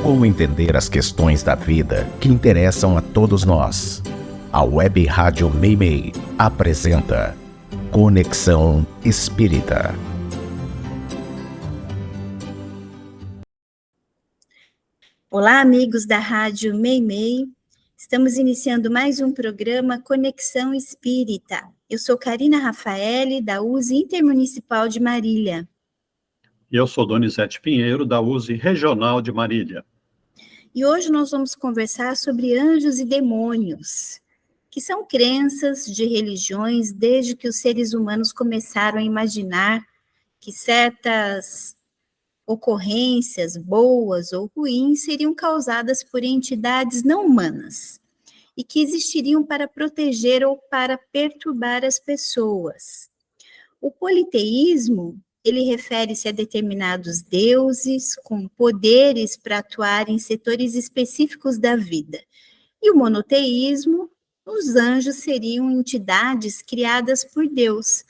Como entender as questões da vida que interessam a todos nós? A Web Rádio Meimei apresenta Conexão Espírita. Olá, amigos da Rádio Meimei. Estamos iniciando mais um programa Conexão Espírita. Eu sou Karina Rafaeli, da USE Intermunicipal de Marília. E eu sou Donizete Pinheiro, da USE Regional de Marília. E hoje nós vamos conversar sobre anjos e demônios, que são crenças de religiões desde que os seres humanos começaram a imaginar que certas ocorrências, boas ou ruins, seriam causadas por entidades não humanas e que existiriam para proteger ou para perturbar as pessoas. O politeísmo, ele refere-se a determinados deuses com poderes para atuar em setores específicos da vida. E o monoteísmo, os anjos seriam entidades criadas por Deus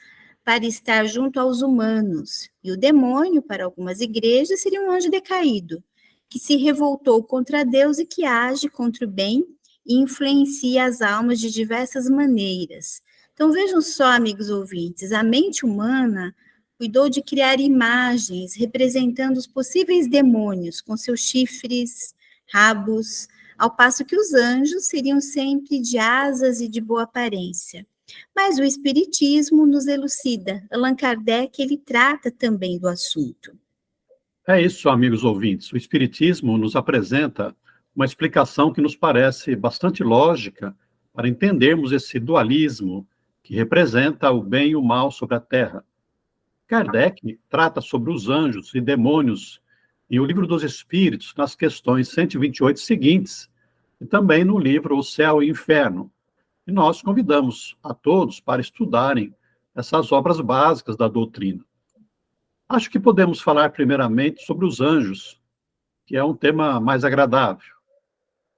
para estar junto aos humanos. E o demônio, para algumas igrejas, seria um anjo decaído, que se revoltou contra Deus e que age contra o bem e influencia as almas de diversas maneiras. Então vejam só, amigos ouvintes, a mente humana cuidou de criar imagens representando os possíveis demônios com seus chifres, rabos, ao passo que os anjos seriam sempre de asas e de boa aparência. Mas o Espiritismo nos elucida. Allan Kardec, ele trata também do assunto. É isso, amigos ouvintes. O Espiritismo nos apresenta uma explicação que nos parece bastante lógica para entendermos esse dualismo que representa o bem e o mal sobre a Terra. Kardec trata sobre os anjos e demônios em O Livro dos Espíritos, nas questões 128 seguintes, e também no livro O Céu e o Inferno. E nós convidamos a todos para estudarem essas obras básicas da doutrina. Acho que podemos falar primeiramente sobre os anjos, que é um tema mais agradável.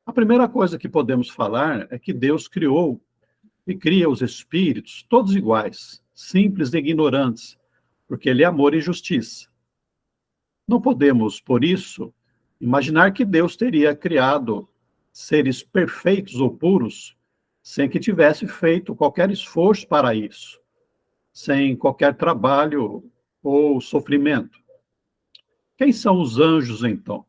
A primeira coisa que podemos falar é que Deus criou e cria os espíritos todos iguais, simples e ignorantes, porque Ele é amor e justiça. Não podemos, por isso, imaginar que Deus teria criado seres perfeitos ou puros sem que tivesse feito qualquer esforço para isso, sem qualquer trabalho ou sofrimento. Quem são os anjos, então?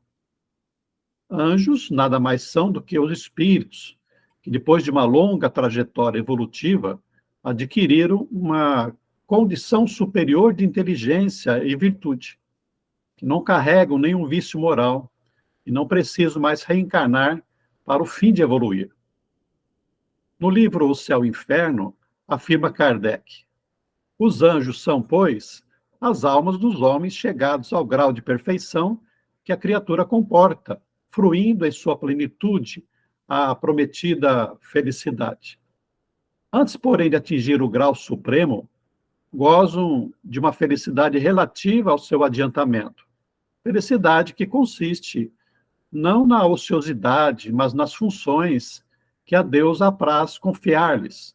Anjos nada mais são do que os espíritos, que depois de uma longa trajetória evolutiva, adquiriram uma condição superior de inteligência e virtude, que não carregam nenhum vício moral e não precisam mais reencarnar para o fim de evoluir. No livro O Céu e o Inferno, afirma Kardec: os anjos são, pois, as almas dos homens chegados ao grau de perfeição que a criatura comporta, fruindo em sua plenitude a prometida felicidade. Antes, porém, de atingir o grau supremo, gozam de uma felicidade relativa ao seu adiantamento. Felicidade que consiste não na ociosidade, mas nas funções que a Deus apraz confiar-lhes,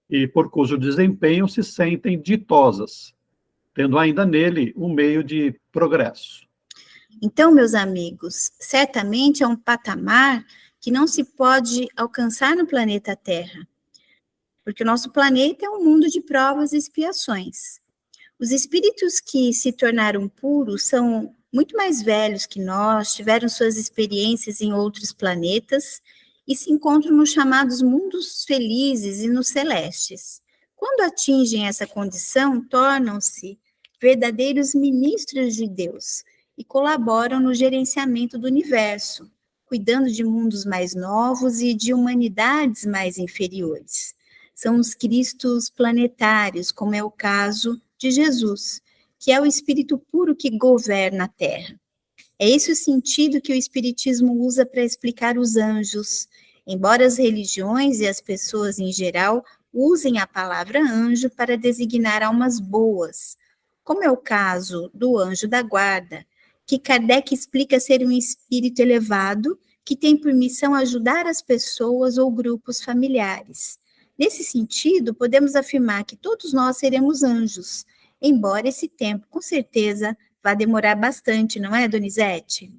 e por cujo desempenho se sentem ditosas, tendo ainda nele um meio de progresso. Então, meus amigos, certamente é um patamar que não se pode alcançar no planeta Terra, porque o nosso planeta é um mundo de provas e expiações. Os espíritos que se tornaram puros são muito mais velhos que nós, tiveram suas experiências em outros planetas e se encontram nos chamados mundos felizes e nos celestes. Quando atingem essa condição, tornam-se verdadeiros ministros de Deus e colaboram no gerenciamento do universo, cuidando de mundos mais novos e de humanidades mais inferiores. São os cristos planetários, como é o caso de Jesus, que é o espírito puro que governa a Terra. É esse o sentido que o Espiritismo usa para explicar os anjos, embora as religiões e as pessoas em geral usem a palavra anjo para designar almas boas, como é o caso do anjo da guarda, que Kardec explica ser um espírito elevado que tem por missão ajudar as pessoas ou grupos familiares. Nesse sentido, podemos afirmar que todos nós seremos anjos, embora esse tempo, com certeza, vá demorar bastante, não é, Donizete?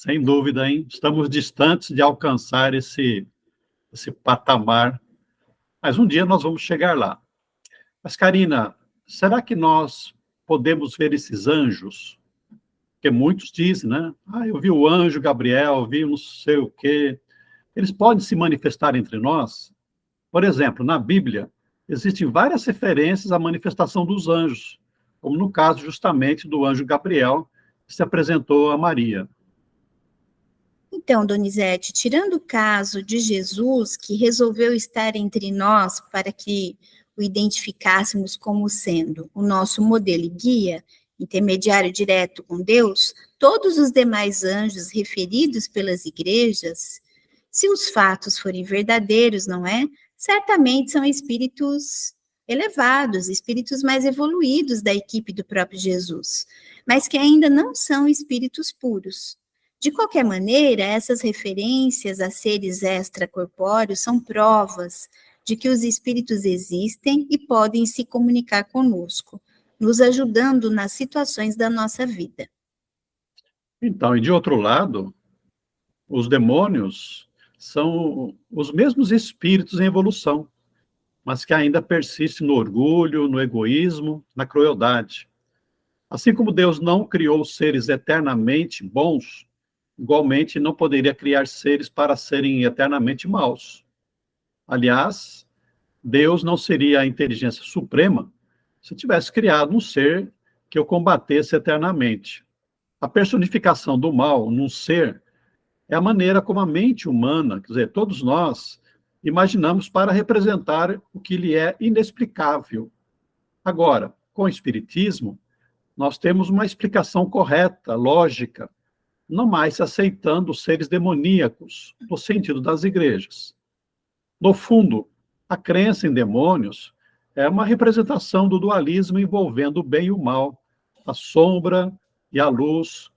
Sem dúvida, hein? Estamos distantes de alcançar esse patamar, mas um dia nós vamos chegar lá. Mas, Karina, será que nós podemos ver esses anjos? Porque muitos dizem, né? Eu vi o anjo Gabriel, vi não sei o quê. Eles podem se manifestar entre nós? Por exemplo, na Bíblia, existem várias referências à manifestação dos anjos, como no caso justamente do anjo Gabriel, que se apresentou a Maria. Então, Donizete, tirando o caso de Jesus, que resolveu estar entre nós para que o identificássemos como sendo o nosso modelo e guia, intermediário direto com Deus, todos os demais anjos referidos pelas igrejas, se os fatos forem verdadeiros, não é? Certamente são espíritos elevados, espíritos mais evoluídos da equipe do próprio Jesus, mas que ainda não são espíritos puros. De qualquer maneira, essas referências a seres extracorpóreos são provas de que os espíritos existem e podem se comunicar conosco, nos ajudando nas situações da nossa vida. Então, e de outro lado, os demônios são os mesmos espíritos em evolução, mas que ainda persistem no orgulho, no egoísmo, na crueldade. Assim como Deus não criou seres eternamente bons, igualmente não poderia criar seres para serem eternamente maus. Aliás, Deus não seria a inteligência suprema se tivesse criado um ser que o combatesse eternamente. A personificação do mal num ser é a maneira como a mente humana, quer dizer, todos nós, imaginamos para representar o que lhe é inexplicável. Agora, com o Espiritismo, nós temos uma explicação correta, lógica, não mais aceitando os seres demoníacos, no sentido das igrejas. No fundo, a crença em demônios é uma representação do dualismo envolvendo o bem e o mal, a sombra e a luz,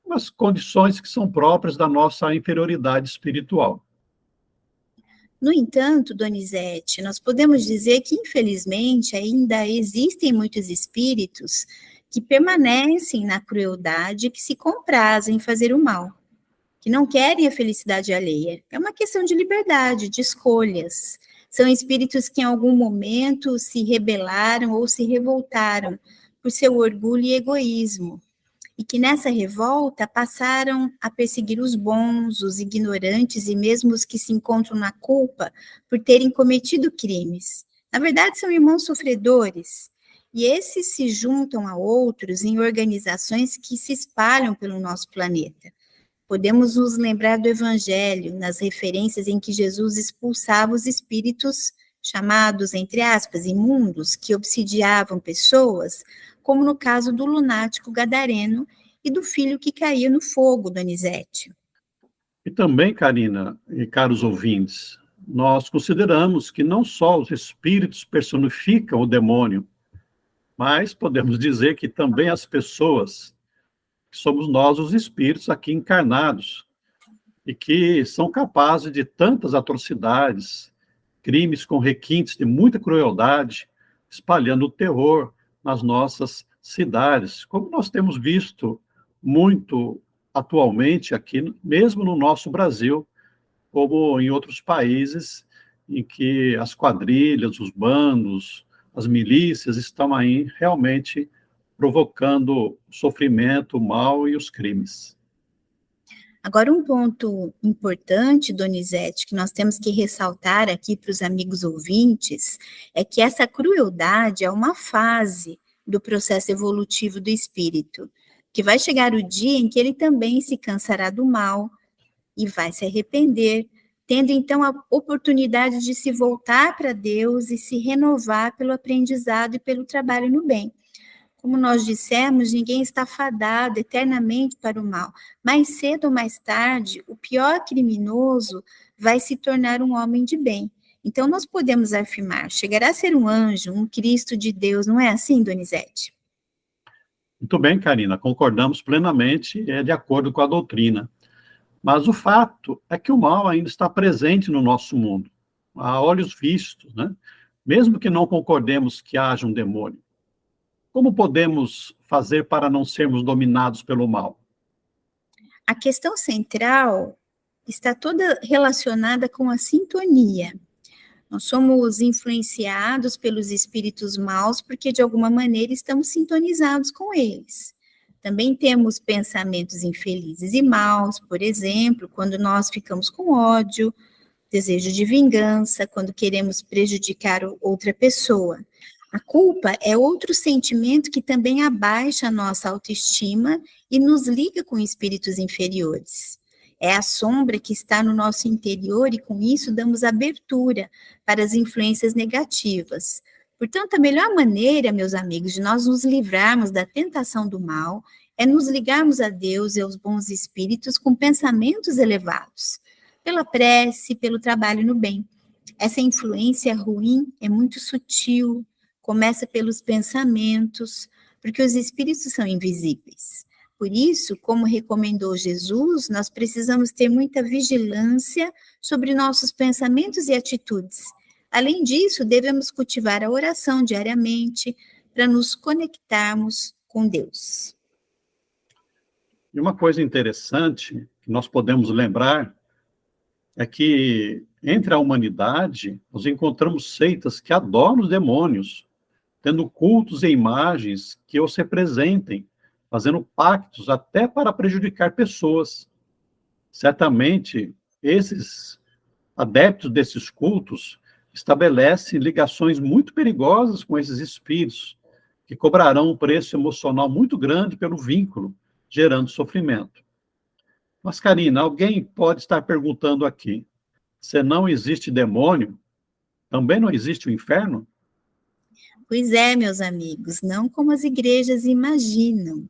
umas condições que são próprias da nossa inferioridade espiritual. No entanto, Donizete, nós podemos dizer que, infelizmente, ainda existem muitos espíritos que permanecem na crueldade e que se comprazem em fazer o mal, que não querem a felicidade alheia. É uma questão de liberdade, de escolhas. São espíritos que em algum momento se rebelaram ou se revoltaram por seu orgulho e egoísmo, e que nessa revolta passaram a perseguir os bons, os ignorantes e mesmo os que se encontram na culpa por terem cometido crimes. Na verdade, são irmãos sofredores, e esses se juntam a outros em organizações que se espalham pelo nosso planeta. Podemos nos lembrar do Evangelho, nas referências em que Jesus expulsava os espíritos chamados, entre aspas, imundos, que obsidiavam pessoas, como no caso do lunático gadareno e do filho que caía no fogo, Donizete. E também, Karina e caros ouvintes, nós consideramos que não só os espíritos personificam o demônio, mas podemos dizer que também as pessoas, que somos nós os espíritos aqui encarnados, e que são capazes de tantas atrocidades, crimes com requintes de muita crueldade, espalhando o terror nas nossas cidades, como nós temos visto muito atualmente aqui, mesmo no nosso Brasil, como em outros países em que as quadrilhas, os bandos, as milícias estão aí realmente provocando o sofrimento, o mal e os crimes. Agora, um ponto importante, Donizete, que nós temos que ressaltar aqui para os amigos ouvintes, é que essa crueldade é uma fase do processo evolutivo do espírito, que vai chegar o dia em que ele também se cansará do mal e vai se arrepender, tendo então a oportunidade de se voltar para Deus e se renovar pelo aprendizado e pelo trabalho no bem. Como nós dissemos, ninguém está fadado eternamente para o mal. Mais cedo ou mais tarde, o pior criminoso vai se tornar um homem de bem. Então, nós podemos afirmar, chegará a ser um anjo, um Cristo de Deus, não é assim, Donizete? Muito bem, Karina, concordamos plenamente, é de acordo com a doutrina. Mas o fato é que o mal ainda está presente no nosso mundo, a olhos vistos, né? Mesmo que não concordemos que haja um demônio. Como podemos fazer para não sermos dominados pelo mal? A questão central está toda relacionada com a sintonia. Nós somos influenciados pelos espíritos maus porque, de alguma maneira, estamos sintonizados com eles. Também temos pensamentos infelizes e maus, por exemplo, quando nós ficamos com ódio, desejo de vingança, quando queremos prejudicar outra pessoa. A culpa é outro sentimento que também abaixa a nossa autoestima e nos liga com espíritos inferiores. É a sombra que está no nosso interior e, com isso, damos abertura para as influências negativas. Portanto, a melhor maneira, meus amigos, de nós nos livrarmos da tentação do mal é nos ligarmos a Deus e aos bons espíritos com pensamentos elevados, pela prece, pelo trabalho no bem. Essa influência ruim é muito sutil, começa pelos pensamentos, porque os espíritos são invisíveis. Por isso, como recomendou Jesus, nós precisamos ter muita vigilância sobre nossos pensamentos e atitudes. Além disso, devemos cultivar a oração diariamente para nos conectarmos com Deus. E uma coisa interessante que nós podemos lembrar é que entre a humanidade nós encontramos seitas que adoram os demônios, tendo cultos e imagens que os representem, fazendo pactos até para prejudicar pessoas. Certamente, esses adeptos desses cultos estabelecem ligações muito perigosas com esses espíritos, que cobrarão um preço emocional muito grande pelo vínculo, gerando sofrimento. Mas, Karina, alguém pode estar perguntando aqui, se não existe demônio, também não existe o inferno? Pois é, meus amigos, não como as igrejas imaginam.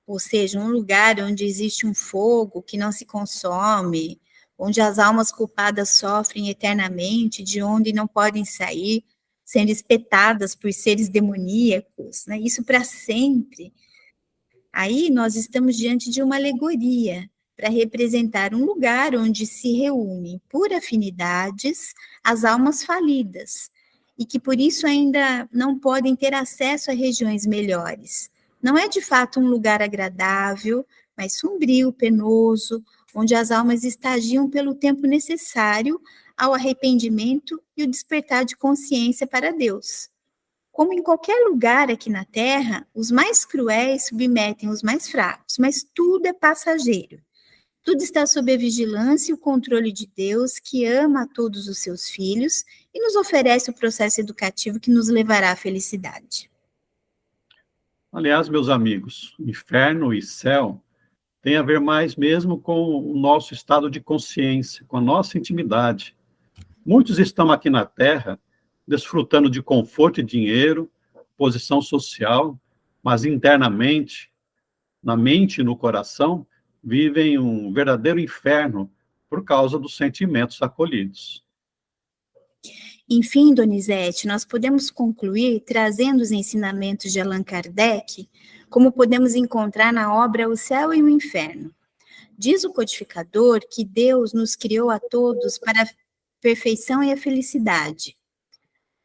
Ou seja, um lugar onde existe um fogo que não se consome, onde as almas culpadas sofrem eternamente, de onde não podem sair, sendo espetadas por seres demoníacos, né? Isso para sempre. Aí nós estamos diante de uma alegoria para representar um lugar onde se reúnem por afinidades as almas falidas, e que por isso ainda não podem ter acesso a regiões melhores. Não é de fato um lugar agradável, mas sombrio, penoso, onde as almas estagiam pelo tempo necessário ao arrependimento e o despertar de consciência para Deus. Como em qualquer lugar aqui na Terra, os mais cruéis submetem os mais fracos, mas tudo é passageiro. Tudo está sob a vigilância e o controle de Deus, que ama a todos os seus filhos e nos oferece o processo educativo que nos levará à felicidade. Aliás, meus amigos, inferno e céu tem a ver mais mesmo com o nosso estado de consciência, com a nossa intimidade. Muitos estão aqui na Terra desfrutando de conforto e dinheiro, posição social, mas internamente, na mente e no coração, vivem um verdadeiro inferno por causa dos sentimentos acolhidos. Enfim, Donizete, nós podemos concluir trazendo os ensinamentos de Allan Kardec, como podemos encontrar na obra O Céu e o Inferno. Diz o codificador que Deus nos criou a todos para a perfeição e a felicidade.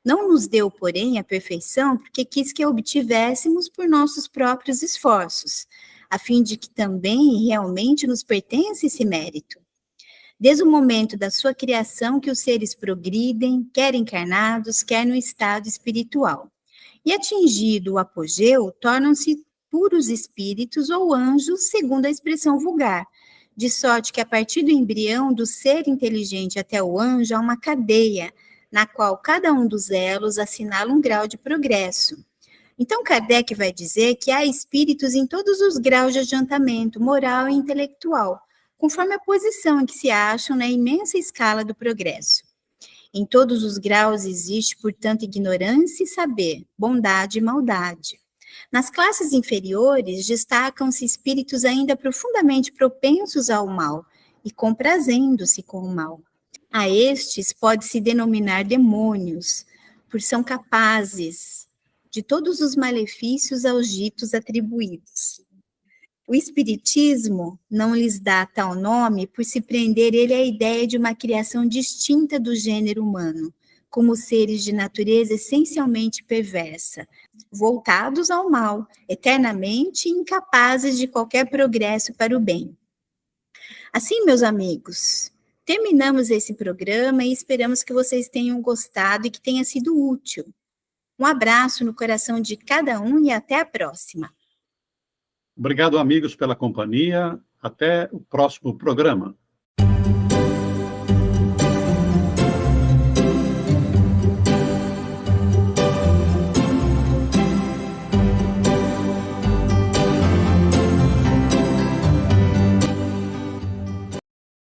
Não nos deu, porém, a perfeição porque quis que a obtivéssemos por nossos próprios esforços, a fim de que também realmente nos pertence esse mérito. Desde o momento da sua criação que os seres progridem, quer encarnados, quer no estado espiritual. E atingido o apogeu, tornam-se puros espíritos ou anjos, segundo a expressão vulgar, de sorte que a partir do embrião, do ser inteligente até o anjo, há uma cadeia, na qual cada um dos elos assinala um grau de progresso. Então, Kardec vai dizer que há espíritos em todos os graus de adiantamento moral e intelectual, conforme a posição em que se acham na imensa escala do progresso. Em todos os graus existe, portanto, ignorância e saber, bondade e maldade. Nas classes inferiores, destacam-se espíritos ainda profundamente propensos ao mal e comprazendo-se com o mal. A estes pode-se denominar demônios, por são capazes de todos os malefícios aos ditos atribuídos. O Espiritismo não lhes dá tal nome por se prender ele à ideia de uma criação distinta do gênero humano, como seres de natureza essencialmente perversa, voltados ao mal, eternamente incapazes de qualquer progresso para o bem. Assim, meus amigos, terminamos esse programa e esperamos que vocês tenham gostado e que tenha sido útil. Um abraço no coração de cada um e até a próxima. Obrigado, amigos, pela companhia. Até o próximo programa.